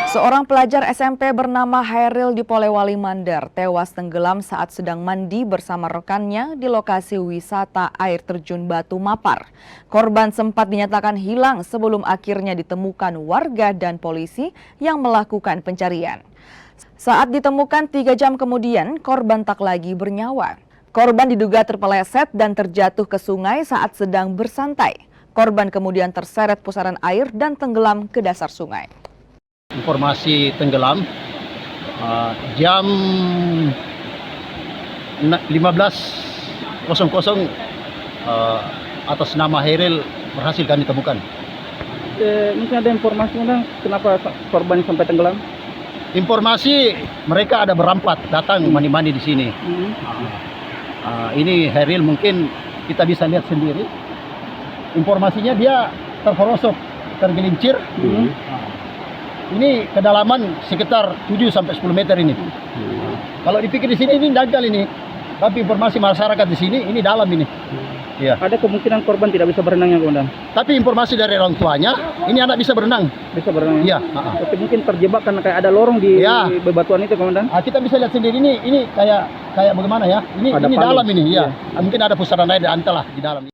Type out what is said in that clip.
Seorang pelajar SMP bernama Hairil di Polewali Mandar tewas tenggelam saat sedang mandi bersama rekannya di lokasi wisata air terjun Batu Mapar. Korban sempat dinyatakan hilang sebelum akhirnya ditemukan warga dan polisi yang melakukan pencarian. Saat ditemukan 3 jam kemudian, korban tak lagi bernyawa. Korban diduga terpeleset dan terjatuh ke sungai saat sedang bersantai. Korban kemudian terseret pusaran air dan tenggelam ke dasar sungai. Informasi tenggelam jam 15.00 atas nama Hairil berhasil kami temukan. Mungkin ada informasi kenapa korban sampai tenggelam? Informasi mereka ada berampat datang mandi-mandi di sini. Ini Hairil mungkin kita bisa lihat sendiri. Informasinya dia terperosok, tergelincir. Ini kedalaman sekitar 7-10 meter ini. Kalau dipikir di sini ini dangkal ini, tapi informasi masyarakat di sini ini dalam ini. Ya. Ada kemungkinan korban tidak bisa berenang ya, Komandan? Tapi informasi dari orang tuanya, ini anak bisa berenang. Bisa berenang? Iya. Tapi mungkin terjebak karena kayak ada lorong di bebatuan itu, Komandan? Kita bisa lihat sendiri ini kayak bagaimana ya? Ini dalam ini, ya. Mungkin ada pusaran air di antara di dalam.